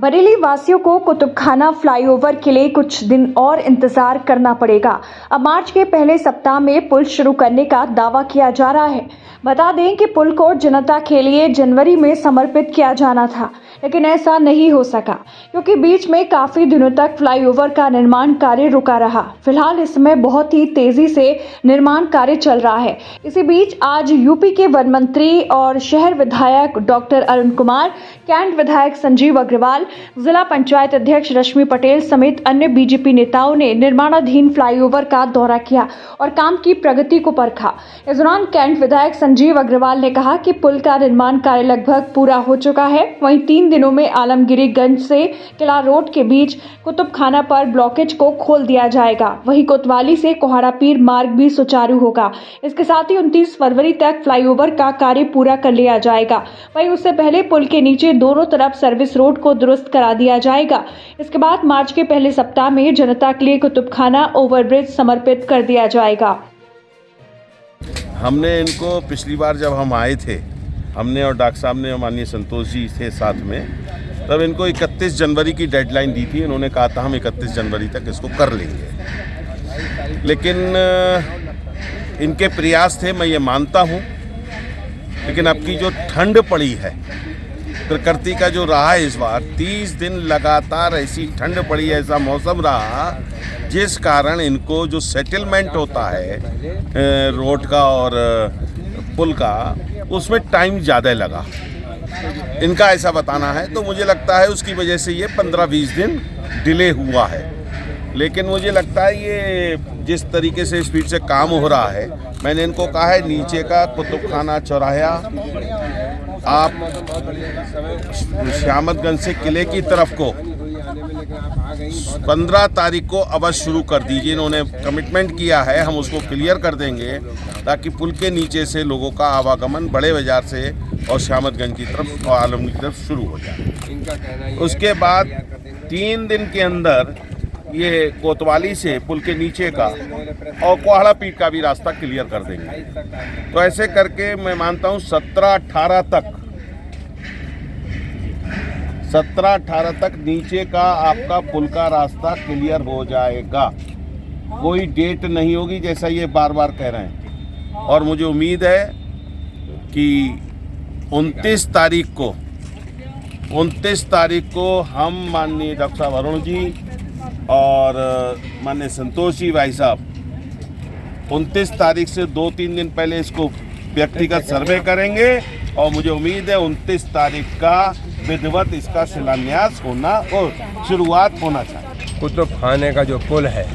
बरेली वासियों को कुतुबखाना फ्लाईओवर के लिए कुछ दिन और इंतजार करना पड़ेगा। अब मार्च के पहले सप्ताह में पुल शुरू करने का दावा किया जा रहा है। बता दें कि पुल को जनता के लिए जनवरी में समर्पित किया जाना था, लेकिन ऐसा नहीं हो सका क्योंकि बीच में काफी दिनों तक फ्लाईओवर का निर्माण कार्य रुका रहा। फिलहाल इस समय बहुत ही तेजी से निर्माण कार्य चल रहा है। इसी बीच आज यूपी के वन मंत्री और शहर विधायक डॉक्टर अरुण कुमार, कैंट विधायक संजीव अग्रवाल, जिला पंचायत अध्यक्ष रश्मि पटेल समेत अन्य बीजेपी नेताओं ने निर्माणाधीन फ्लाईओवर का दौरा किया और काम की प्रगति को परखा। इस दौरान कैंट विधायक संजीव अग्रवाल ने कहा कि पुल का निर्माण कार्य लगभग पूरा हो चुका है। वहीं 3 दिनों में आलमगिरीगंज से किला रोड के बीच कुतुबखाना पर ब्लॉकेज को खोल दिया जाएगा। वहीं कोतवाली से कोहाड़ा पीर मार्ग भी सुचारू होगा। इसके साथ ही 29 फरवरी तक फ्लाईओवर का कार्य पूरा कर लिया जाएगा। वहीं उससे पहले पुल के नीचे दोनों तरफ सर्विस रोड को दुरुस्त करा दिया जाएगा। इसके बाद मार्च के पहले सप्ताह में जनता के लिए कुतुबखाना ओवरब्रिज समर्पित कर दिया जाएगा। हमने इनको पिछली बार जब हम आए थे, हमने और डॉक्टर साहब ने, माननीय संतोष जी थे साथ में, तब इनको 31 जनवरी की डेडलाइन दी थी। इन्होंने कहा था हम 31 जनवरी तक इसको कर लेंगे, लेकिन इनके प्रयास थे, मैं ये मानता हूँ। लेकिन अब की जो ठंड पड़ी है, प्रकृति का जो रहा है, इस बार 30 दिन लगातार ऐसी ठंड पड़ी, ऐसा मौसम रहा, जिस कारण इनको जो सेटलमेंट होता है रोड का और पुल का, उसमें टाइम ज़्यादा लगा। इनका ऐसा बताना है, तो मुझे लगता है उसकी वजह से ये 15-20 दिन डिले हुआ है। लेकिन मुझे लगता है ये जिस तरीके से स्पीड से काम हो रहा है, मैंने इनको कहा है नीचे का कुतुबखाना चौराहा आप श्यामतगंज से किले की तरफ को 15 तारीख को अवश्य शुरू कर दीजिए। इन्होंने कमिटमेंट किया है, हम उसको क्लियर कर देंगे ताकि पुल के नीचे से लोगों का आवागमन बड़े बाजार से और श्यामतगंज की तरफ और आलमगीर की तरफ शुरू हो जाए। उसके बाद 3 दिन के अंदर ये कोतवाली से पुल के नीचे का और कोहाड़ा पीर का भी रास्ता क्लियर कर देंगे। तो ऐसे करके मैं मानता हूँ 17-18 तक नीचे का आपका पुल का रास्ता क्लियर हो जाएगा। कोई डेट नहीं होगी जैसा ये बार बार कह रहे हैं। और मुझे उम्मीद है कि 29 तारीख को हम माननीय डॉक्टर साहब अरुण जी और माननीय संतोष जी भाई साहब 29 तारीख से 2-3 दिन पहले इसको व्यक्तिगत सर्वे करेंगे और मुझे उम्मीद है 29 तारीख का विधिवत इसका शिलान्यास होना और शुरुआत होना चाहिए। कुतुबखाने का जो पुल है,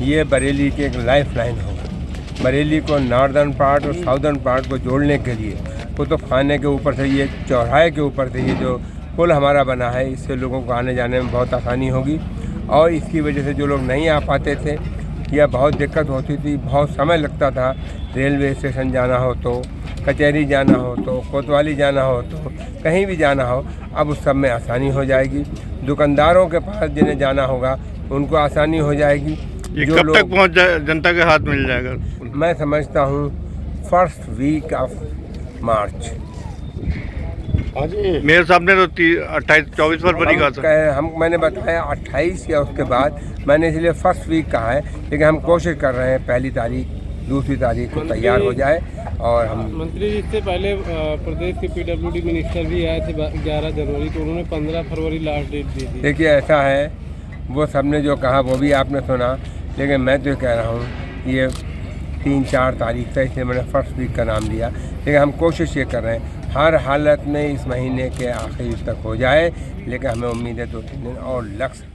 ये बरेली की एक लाइफ लाइन होगा। बरेली को नॉर्दर्न पार्ट और साउदर्न पार्ट को जोड़ने के लिए कुतुबखाने के ऊपर से, ये चौराहे के ऊपर से ये जो पुल हमारा बना है, इससे लोगों को आने जाने में बहुत आसानी होगी। और इसकी वजह से जो लोग नहीं आ पाते थे या बहुत दिक्कत होती थी, बहुत समय लगता था, रेलवे स्टेशन जाना हो तो, कचहरी जाना हो तो, कोतवाली जाना हो तो, कहीं भी जाना हो, अब उस सब में आसानी हो जाएगी। दुकानदारों के पास जिन्हें जाना होगा उनको आसानी हो जाएगी। ये कब तक पहुंच जाए, जनता के हाथ मिल जाएगा? मैं समझता हूँ first week of March. Mayor साहब ने तो 24 फरवरी कहा था। मैंने बताया 28 या उसके बाद, मैंने इसलिए फर्स्ट वीक कहा है, लेकिन हम कोशिश कर रहे हैं पहली तारीख 2 तारीख को तैयार हो जाए। और हम मंत्री जी से पहले प्रदेश के PWD मिनिस्टर भी आए थे 11 जनवरी, तो उन्होंने 15 फरवरी लास्ट डेट दी थी। देखिए ऐसा है, वो सबने जो कहा वो भी आपने सुना, लेकिन मैं तो कह रहा हूँ ये 3-4 तारीख तक, इसलिए मैंने फर्स्ट वीक का नाम दिया। लेकिन हम कोशिश ये कर रहे हैं हर हालत में इस महीने के आखिर तक हो जाए, लेकिन हमें उम्मीद है 2-3 दिन और लग सकते हैं।